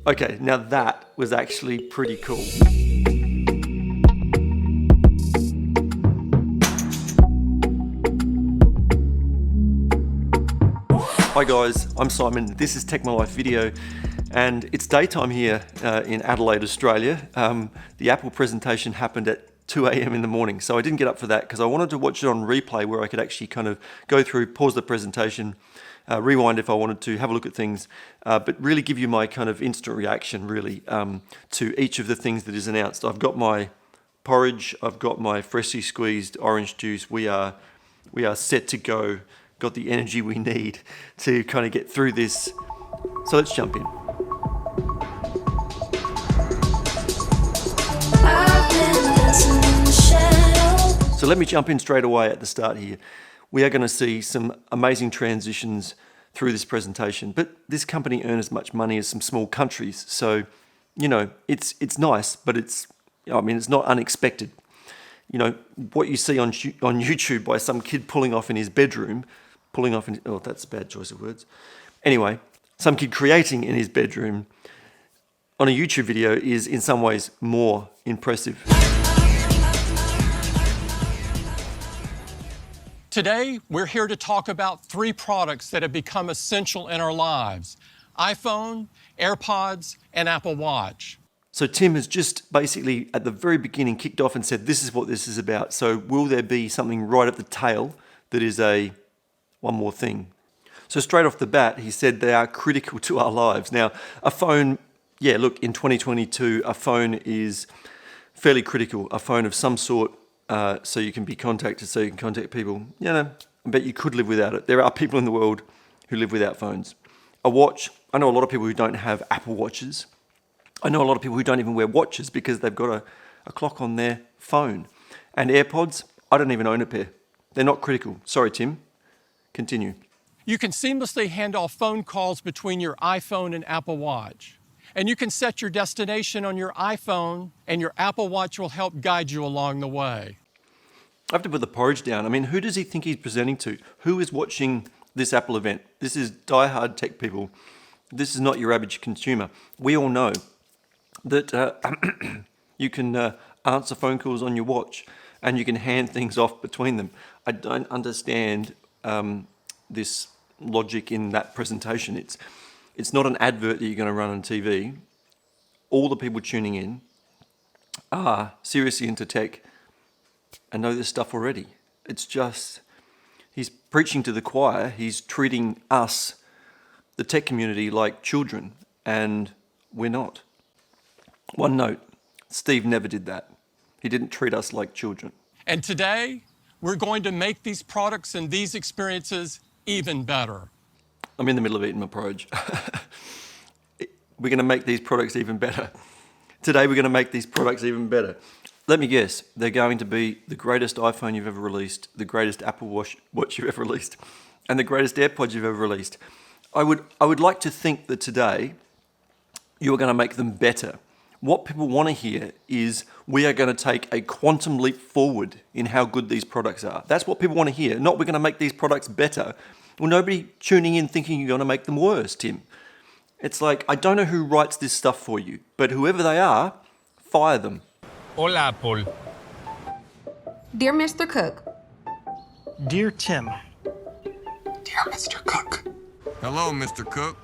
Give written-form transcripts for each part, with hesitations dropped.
Okay, now that was actually pretty cool. Hi guys, I'm Simon. This is Tech My Life Video, and it's daytime here in Adelaide, Australia. The Apple presentation happened at 2 a.m. in the morning, so I didn't get up for that because I wanted to watch it on replay where I could actually kind of go through, pause the presentation, rewind if I wanted to, have a look at things, but really give you my kind of instant reaction really to each of the things that is announced. I've got my porridge, I've got my freshly squeezed orange juice. We are set to go. Got the energy we need to kind of get through this. So let's jump in. So let me jump in straight away at the start here. We are going to see some amazing transitions through this presentation, but this company earns as much money as some small countries. So, you know, it's nice, but it's not unexpected. You know, what you see on YouTube by some kid pulling off in his bedroom, oh, that's a bad choice of words. Anyway, some kid creating in his bedroom on a YouTube video is in some ways more impressive. Today, we're here to talk about 3 products that have become essential in our lives: iPhone, AirPods, and Apple Watch. So Tim has just basically at the very beginning kicked off and said this is what this is about. So will there be something right at the tail that is one more thing? So straight off the bat, he said they are critical to our lives. Now, a phone, yeah, look, in 2022, a phone is fairly critical. A phone of some sort, so you can be contacted, so you can contact people. You know, I bet you could live without it. There are people in the world who live without phones. A watch, I know a lot of people who don't have Apple Watches. I know a lot of people who don't even wear watches because they've got a clock on their phone. And AirPods, I don't even own a pair. They're not critical. Sorry, Tim. Continue. You can seamlessly hand off phone calls between your iPhone and Apple Watch. And you can set your destination on your iPhone, and your Apple Watch will help guide you along the way. I have to put the porridge down. I mean, who does he think he's presenting to? Who is watching this Apple event? This is die-hard tech people. This is not your average consumer. We all know that you can answer phone calls on your watch and you can hand things off between them. I don't understand this logic in that presentation. It's not an advert that you're going to run on TV. All the people tuning in are seriously into tech and know this stuff already. It's just, he's preaching to the choir. He's treating us, the tech community, like children, and we're not. One note, Steve never did that. He didn't treat us like children. And today, we're going to make these products and these experiences even better. I'm in the middle of eating my porridge. We're going to make these products even better. Today, we're going to make these products even better. Let me guess, they're going to be the greatest iPhone you've ever released, the greatest Apple Watch you've ever released, and the greatest AirPods you've ever released. I would like to think that today, you are going to make them better. What people want to hear is we are going to take a quantum leap forward in how good these products are. That's what people want to hear, not we're going to make these products better. Well, nobody tuning in thinking you're going to make them worse, Tim. It's like, I don't know who writes this stuff for you, but whoever they are, fire them. Hola, Apple. Dear Mr. Cook. Dear Tim. Dear Mr. Cook. Hello, Mr. Cook.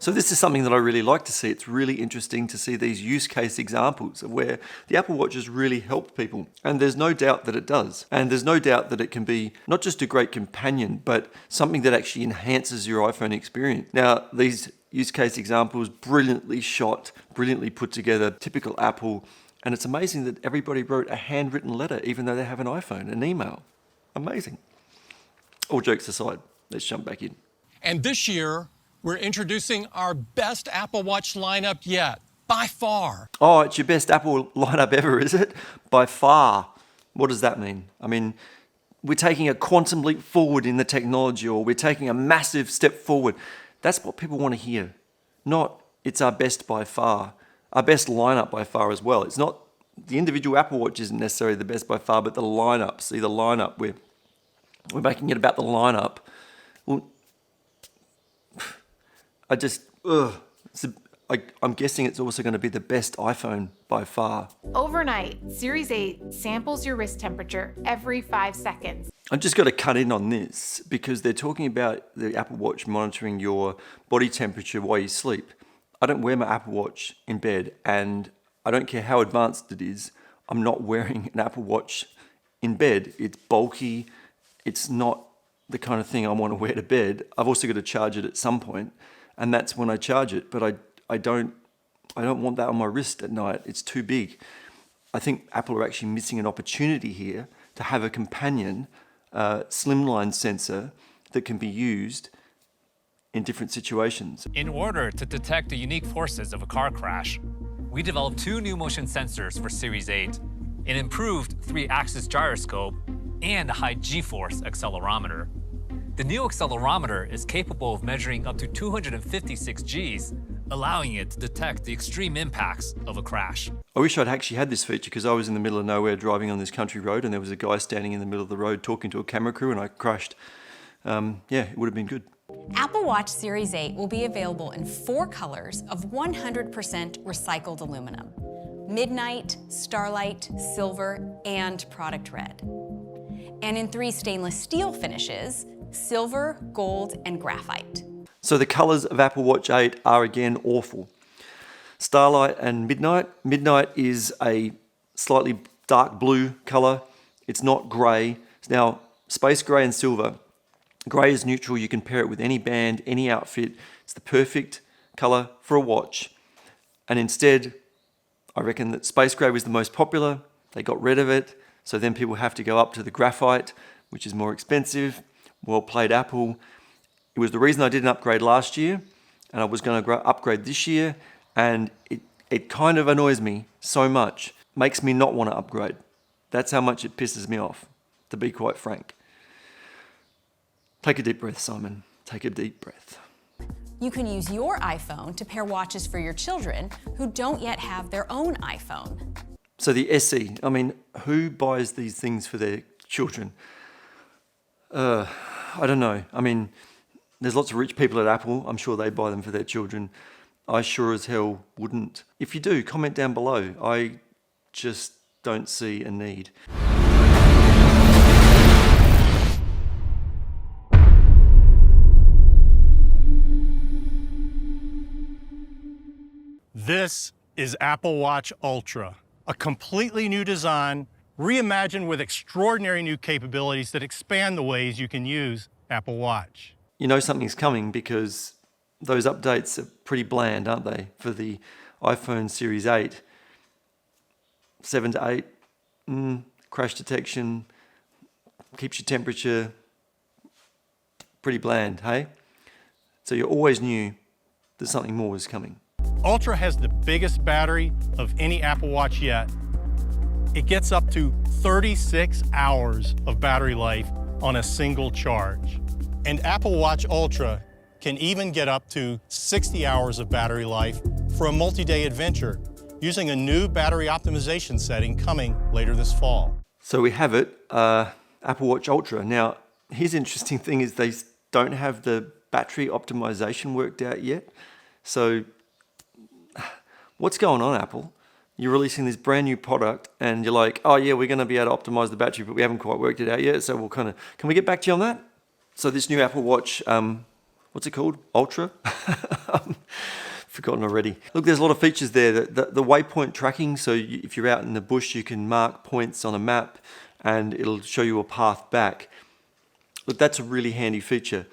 So this is something that I really like to see. It's really interesting to see these use case examples of where the Apple Watch has really helped people. And there's no doubt that it does. And there's no doubt that it can be not just a great companion, but something that actually enhances your iPhone experience. Now, these use case examples, brilliantly shot, brilliantly put together, typical Apple. And it's amazing that everybody wrote a handwritten letter, even though they have an iPhone, an email. Amazing. All jokes aside, let's jump back in. And this year, we're introducing our best Apple Watch lineup yet, by far. Oh, it's your best Apple lineup ever, is it? By far. What does that mean? I mean, we're taking a quantum leap forward in the technology, or we're taking a massive step forward. That's what people want to hear. Not, it's our best by far. Our best lineup by far as well. It's not, the individual Apple Watch isn't necessarily the best by far, but the lineup. See, the lineup, we're making it about the lineup. Well, I I'm guessing it's also going to be the best iPhone by far. Overnight, Series 8 samples your wrist temperature every 5 seconds. I've just got to cut in on this because they're talking about the Apple Watch monitoring your body temperature while you sleep. I don't wear my Apple Watch in bed, and I don't care how advanced it is, I'm not wearing an Apple Watch in bed. It's bulky. It's not the kind of thing I want to wear to bed. I've also got to charge it at some point, and that's when I charge it. But I don't want that on my wrist at night. It's too big. I think Apple are actually missing an opportunity here to have a companion slimline sensor that can be used in different situations. In order to detect the unique forces of a car crash, we developed 2 new motion sensors for Series 8, an improved 3-axis gyroscope, and a high G-force accelerometer. The new accelerometer is capable of measuring up to 256 Gs, allowing it to detect the extreme impacts of a crash. I wish I'd actually had this feature because I was in the middle of nowhere driving on this country road and there was a guy standing in the middle of the road talking to a camera crew and I crashed. Yeah, it would have been good. Apple Watch Series 8 will be available in 4 colors of 100% recycled aluminum: Midnight, Starlight, Silver, and Product Red. And in 3 stainless steel finishes: silver, gold, and graphite. So the colors of Apple Watch 8 are again awful. Starlight and Midnight. Midnight is a slightly dark blue color. It's not gray. Now, space gray and silver. Grey is neutral. You can pair it with any band, any outfit. It's the perfect colour for a watch. And instead, I reckon that space grey was the most popular. They got rid of it. So then people have to go up to the graphite, which is more expensive. Well played, Apple. It was the reason I didn't upgrade last year. And I was going to upgrade this year. And it kind of annoys me so much. Makes me not want to upgrade. That's how much it pisses me off, to be quite frank. Take a deep breath, Simon. Take a deep breath. You can use your iPhone to pair watches for your children who don't yet have their own iPhone. So the SE, I mean, who buys these things for their children? I don't know. I mean, there's lots of rich people at Apple. I'm sure they buy them for their children. I sure as hell wouldn't. If you do, comment down below. I just don't see a need. This is Apple Watch Ultra, a completely new design, reimagined with extraordinary new capabilities that expand the ways you can use Apple Watch. You know something's coming because those updates are pretty bland, aren't they? For the iPhone Series 8, 7 to 8, crash detection, keeps your temperature, pretty bland, hey? So you always knew that something more was coming. Ultra has the biggest battery of any Apple Watch yet. It gets up to 36 hours of battery life on a single charge. And Apple Watch Ultra can even get up to 60 hours of battery life for a multi-day adventure using a new battery optimization setting coming later this fall. So we have it, Apple Watch Ultra. Now, here's the interesting thing is they don't have the battery optimization worked out yet. So what's going on, Apple? You're releasing this brand new product and you're like, oh yeah, we're going to be able to optimize the battery, but we haven't quite worked it out yet. So can we get back to you on that? So this new Apple Watch, what's it called? Ultra? Forgotten already. Look, there's a lot of features there. The waypoint tracking, so if you're out in the bush, you can mark points on a map and it'll show you a path back. Look, that's a really handy feature.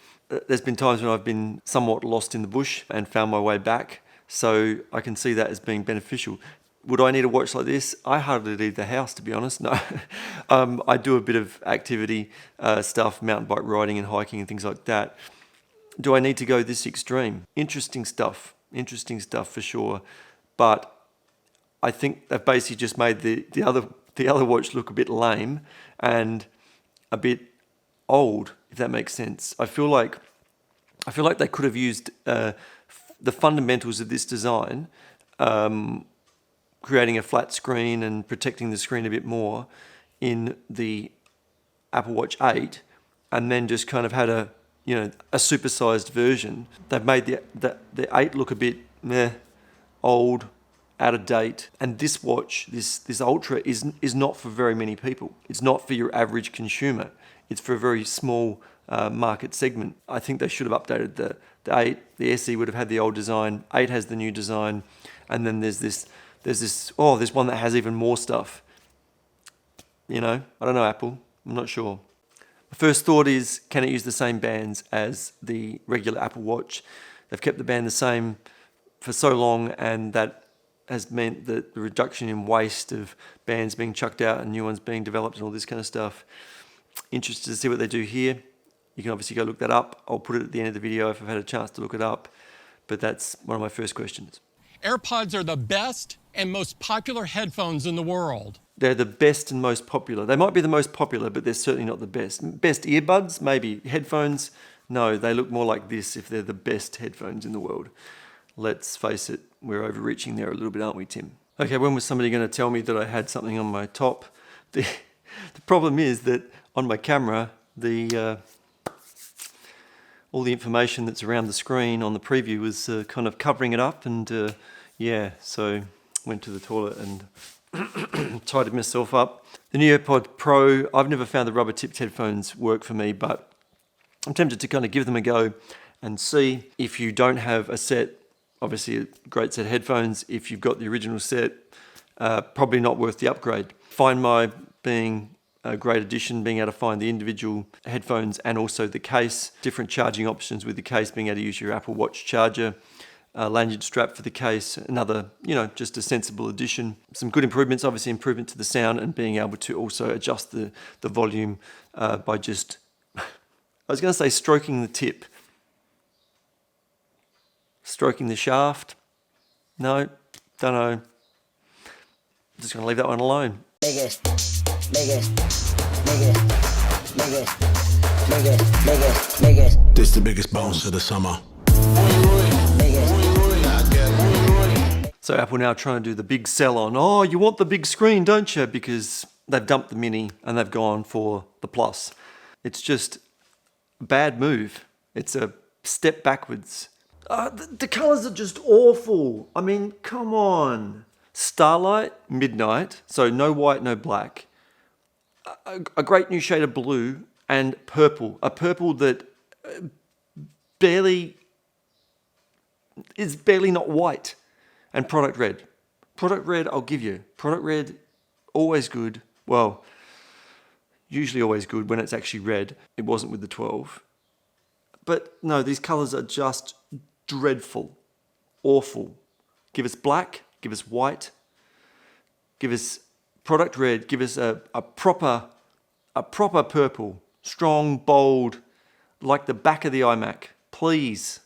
There's been times when I've been somewhat lost in the bush and found my way back. So I can see that as being beneficial. Would I need a watch like this? I hardly leave the house, to be honest. No, I do a bit of activity stuff, mountain bike riding and hiking and things like that. Do I need to go this extreme? Interesting stuff for sure. But I think they've basically just made the other watch look a bit lame and a bit old, if that makes sense. I feel like they could have used the fundamentals of this design, creating a flat screen and protecting the screen a bit more in the Apple Watch 8, and then just kind of had a supersized version. They've made the 8 look a bit meh, old, out of date. And this watch, this Ultra, is not for very many people. It's not for your average consumer. It's for a very small market segment. I think they should have updated the 8. The SE would have had the old design. 8 has the new design. And then there's one that has even more stuff. You know, I don't know, Apple. I'm not sure. My first thought is, can it use the same bands as the regular Apple Watch? They've kept the band the same for so long, and that has meant that the reduction in waste of bands being chucked out and new ones being developed and all this kind of stuff. Interested to see what they do here. You can obviously go look that up. I'll put it at the end of the video if I've had a chance to look it up. But that's one of my first questions. AirPods are the best and most popular headphones in the world. They're the best and most popular. They might be the most popular, but they're certainly not the best. Best earbuds, maybe. Headphones, no, they look more like this if they're the best headphones in the world. Let's face it, we're overreaching there a little bit, aren't we, Tim? Okay, when was somebody going to tell me that I had something on my top? The problem is that on my camera, all the information that's around the screen on the preview was kind of covering it up, and yeah, so went to the toilet and tidied myself up. The new AirPods Pro, I've never found the rubber-tipped headphones work for me, but I'm tempted to kind of give them a go and see. If you don't have a set, obviously a great set of headphones. If you've got the original set, probably not worth the upgrade. Find My being a great addition, being able to find the individual headphones and also the case, different charging options with the case, being able to use your Apple Watch charger, lanyard strap for the case, another, just a sensible addition. Some good improvements, obviously improvement to the sound and being able to also adjust the volume by just, I was going to say stroking the tip. Stroking the shaft? No, don't know. Just going to leave that one alone. This the biggest bounce of the summer. So Apple now trying to do the big sell on, oh, you want the big screen, don't you? Because they've dumped the Mini and they've gone for the Plus. It's just a bad move. It's a step backwards. The colours are just awful. I mean, come on. Starlight, midnight, so no white, no black. A great new shade of blue and purple. A purple that is barely not white. And product red. Product red, I'll give you. Product red, always good. Well, usually always good when it's actually red. It wasn't with the 12. But no, these colours are just dreadful. Awful. Give us black, give us white, give us product red, give us a proper purple. Strong, bold, like the back of the iMac. Please.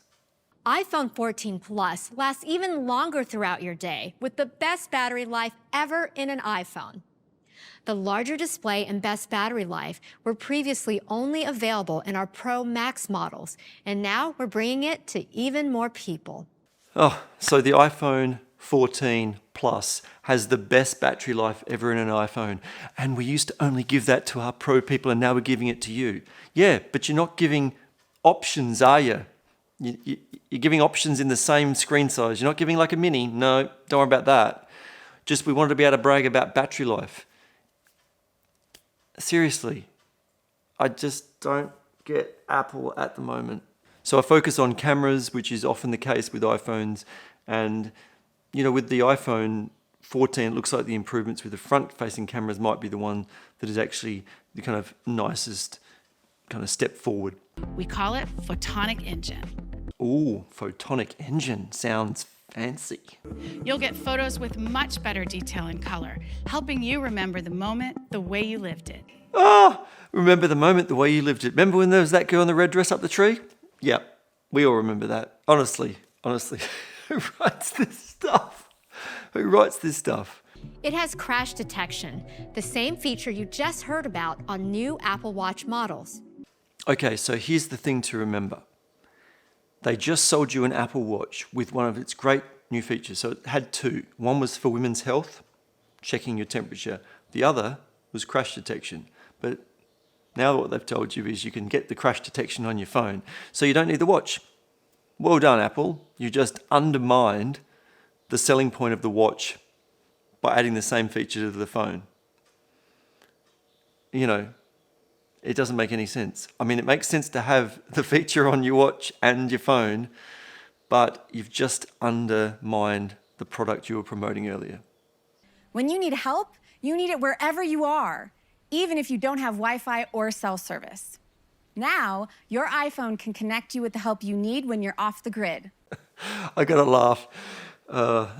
iPhone 14 Plus lasts even longer throughout your day with the best battery life ever in an iPhone. The larger display and best battery life were previously only available in our Pro Max models, and now we're bringing it to even more people. Oh, so the iPhone 14 Plus has the best battery life ever in an iPhone, and we used to only give that to our Pro people, and now we're giving it to you. Yeah, but you're not giving options, are you? You're giving options in the same screen size. You're not giving like a Mini. No, don't worry about that. Just we wanted to be able to brag about battery life. Seriously, I just don't get Apple at the moment. So I focus on cameras, which is often the case with iPhones. And, with the iPhone 14, it looks like the improvements with the front-facing cameras might be the one that is actually the kind of nicest kind of step forward. We call it Photonic Engine. Ooh, Photonic Engine sounds fancy. You'll get photos with much better detail and color, helping you remember the moment the way you lived it. Remember the moment the way you lived it. Remember when there was that girl in the red dress up the tree? Yeah, we all remember that. Honestly, who writes this stuff? Who writes this stuff? It has crash detection, the same feature you just heard about on new Apple Watch models. Okay, so here's the thing to remember. They just sold you an Apple Watch with one of its great new features. So it had two. One was for women's health, checking your temperature. The other was crash detection. But now what they've told you is you can get the crash detection on your phone. So you don't need the watch. Well done, Apple. You just undermined the selling point of the watch by adding the same feature to the phone. You know, it doesn't make any sense. I mean, it makes sense to have the feature on your watch and your phone, but you've just undermined the product you were promoting earlier. When you need help, you need it wherever you are, even if you don't have Wi-Fi or cell service. Now, your iPhone can connect you with the help you need when you're off the grid. I gotta laugh.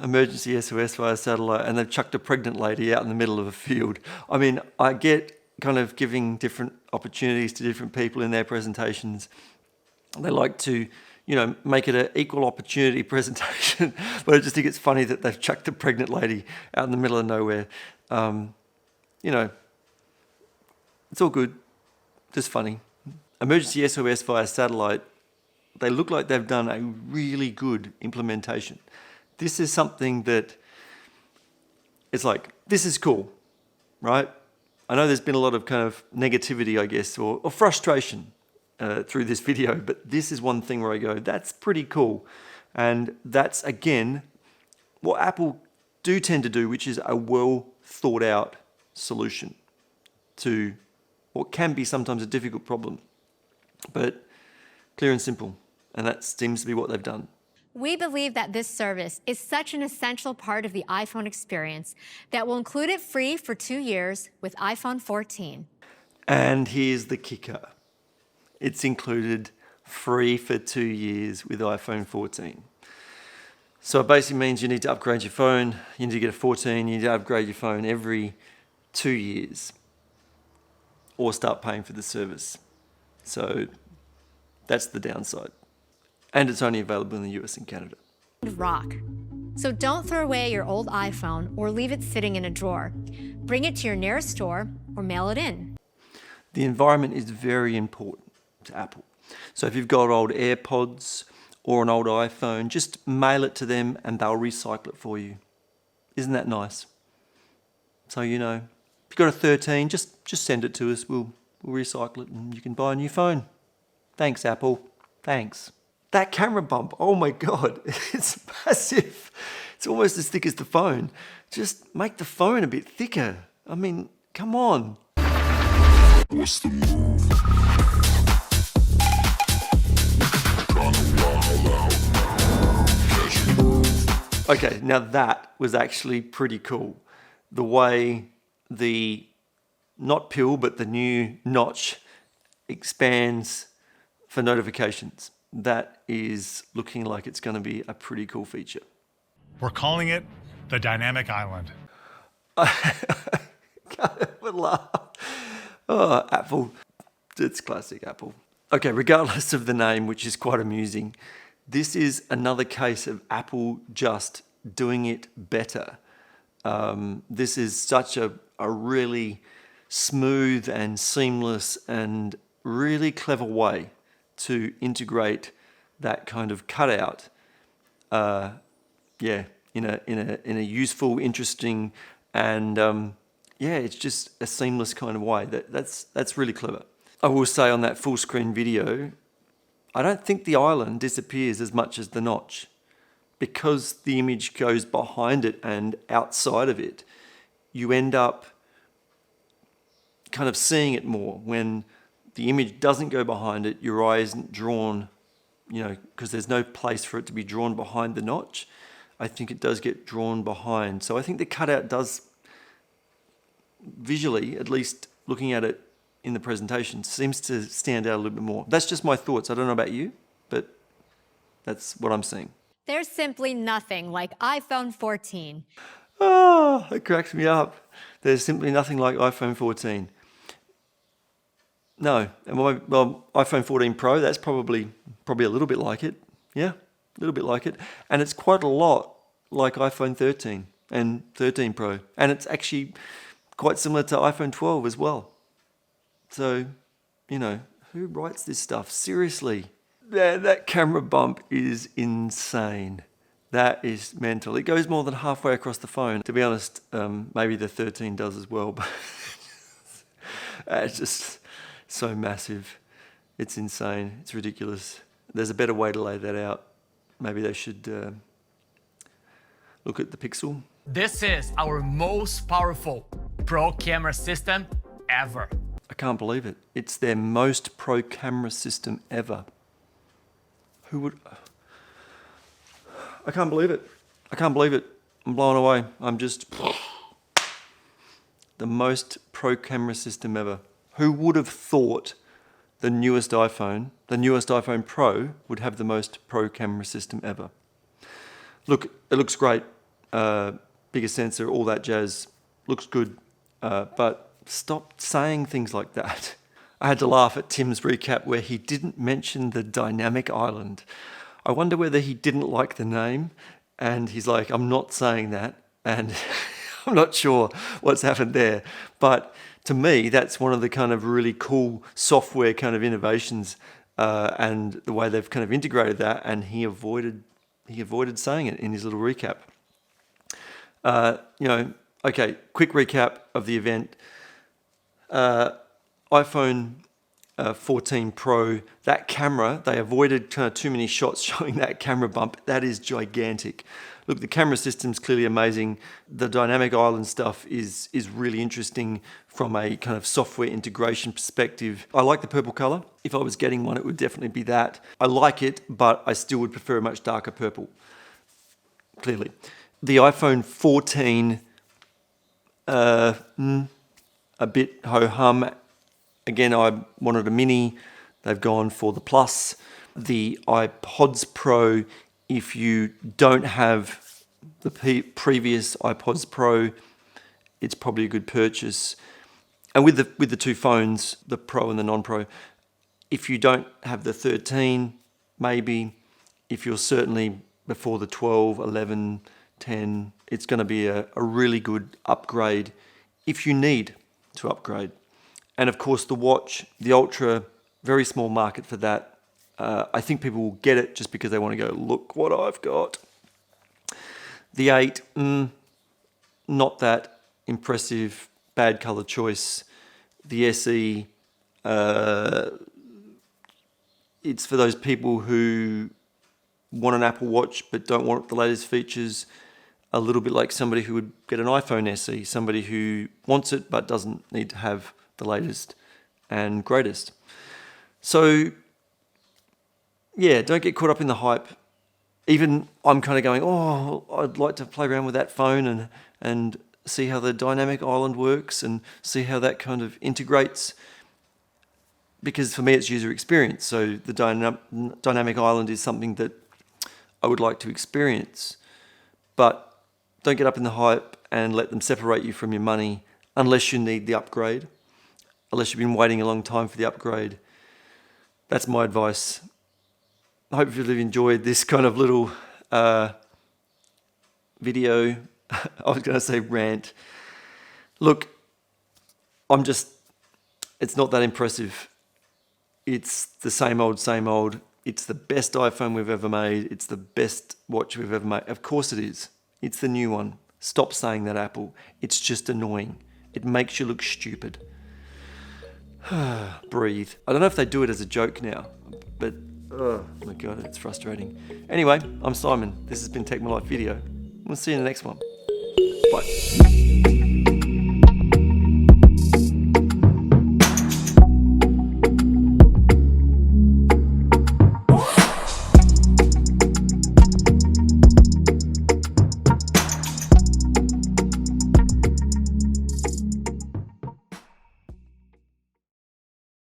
Emergency SOS via satellite, and they've chucked a pregnant lady out in the middle of a field. I mean, I get kind of giving different opportunities to different people in their presentations. They like to, you know, make it an equal opportunity presentation, but I just think it's funny that they've chucked a pregnant lady out in the middle of nowhere. You know, it's all good, just funny. Emergency SOS via satellite, they look like they've done a really good implementation. This is something that it's like, this is cool, right? I know there's been a lot of kind of negativity, I guess, or frustration through this video, but this is one thing where I go, that's pretty cool. And that's, again, what Apple do tend to do, which is a well thought out solution to what can be sometimes a difficult problem, but clear and simple. And that seems to be what they've done. We believe that this service is such an essential part of the iPhone experience that we'll include it free for 2 years with iPhone 14. And here's the kicker. It's included free for 2 years with iPhone 14. So it basically means you need to upgrade your phone, you need to get a 14, you need to upgrade your phone every 2 years or start paying for the service. So that's the downside. And it's only available in the US and Canada. Rock. So don't throw away your old iPhone or leave it sitting in a drawer. Bring it to your nearest store or mail it in. The environment is very important to Apple. So if you've got old AirPods or an old iPhone, just mail it to them and they'll recycle it for you. Isn't that nice? So you know, if you've got a 13, just send it to us. We'll recycle it and you can buy a new phone. Thanks, Apple. Thanks. That camera bump, oh my God, it's massive. It's almost as thick as the phone. Just make the phone a bit thicker. I mean, come on. What's the move? Okay, now that was actually pretty cool. The way the, not pill, but the new notch expands for notifications. That is looking like it's going to be a pretty cool feature. We're calling it the Dynamic Island. Can't help but laugh. Oh, Apple. It's classic Apple. Okay, regardless of the name, which is quite amusing, this is another case of Apple just doing it better. This is such a really smooth and seamless and really clever way to integrate that kind of cutout, in a useful, interesting, and it's just a seamless kind of way. That's really clever. I will say on that full screen video, I don't think the island disappears as much as the notch, because the image goes behind it and outside of it. You end up kind of seeing it more when the image doesn't go behind it, your eye isn't drawn, because there's no place for it to be drawn behind the notch. I think it does get drawn behind. So I think the cutout does, visually, at least looking at it in the presentation, seems to stand out a little bit more. That's just my thoughts. I don't know about you, but that's what I'm seeing. There's simply nothing like iPhone 14. Oh, it cracks me up. There's simply nothing like iPhone 14. No, well, iPhone 14 Pro, that's probably a little bit like it. Yeah, a little bit like it. And it's quite a lot like iPhone 13 and 13 Pro. And it's actually quite similar to iPhone 12 as well. So, who writes this stuff? Seriously. That camera bump is insane. That is mental. It goes more than halfway across the phone. To be honest, maybe the 13 does as well, but it's just so massive. It's insane. It's ridiculous. There's a better way to lay that out. Maybe they should Look at the Pixel. This is our most powerful pro camera system ever. I can't believe it. It's their most pro camera system ever. Who would... I can't believe it. I can't believe it. I'm blown away. I'm just... The most pro camera system ever. Who would have thought the newest iPhone Pro would have the most pro camera system ever? Look, it looks great. Bigger sensor, all that jazz. Looks good. But stop saying things like that. I had to laugh at Tim's recap where he didn't mention the dynamic island. I wonder whether he didn't like the name and he's like, I'm not saying that. And I'm not sure what's happened there. But to me, that's one of the kind of really cool software kind of innovations and the way they've kind of integrated that. And he avoided saying it in his little recap. Okay, quick recap of the event. iPhone 14 Pro, that camera, they avoided kind of too many shots showing that camera bump. That is gigantic. Look, the camera system's clearly amazing. The dynamic island stuff is really interesting from a kind of software integration perspective. I like the purple color. If I was getting one, it would definitely be that. I like it, but I still would prefer a much darker purple, clearly. The iPhone 14, a bit ho-hum. Again, I wanted a mini. They've gone for the Plus. The iPods Pro, if you don't have the previous iPods Pro, it's probably a good purchase. And with the two phones, the Pro and the non-Pro, if you don't have the 13, maybe. If you're certainly before the 12, 11, 10, it's going to be a really good upgrade if you need to upgrade. And of course the watch, the Ultra, very small market for that. I think people will get it just because they want to go, look what I've got. The 8, not that impressive, bad color choice. The SE, it's for those people who want an Apple Watch but don't want the latest features. A little bit like somebody who would get an iPhone SE, somebody who wants it but doesn't need to have the latest and greatest. So, yeah, don't get caught up in the hype. Even I'm kind of going, oh, I'd like to play around with that phone and see how the dynamic island works and see how that kind of integrates. Because for me, it's user experience. So the dynamic island is something that I would like to experience. But don't get up in the hype and let them separate you from your money unless you need the upgrade. Unless you've been waiting a long time for the upgrade. That's my advice. I hope you've enjoyed this kind of little video. I was going to say rant. Look, it's not that impressive. It's the same old, same old. It's the best iPhone we've ever made. It's the best watch we've ever made. Of course it is. It's the new one. Stop saying that, Apple. It's just annoying. It makes you look stupid. Breathe. I don't know if they do it as a joke now, but oh my God, it's frustrating. Anyway, I'm Simon. This has been Take My Life Video. We'll see you in the next one. Bye.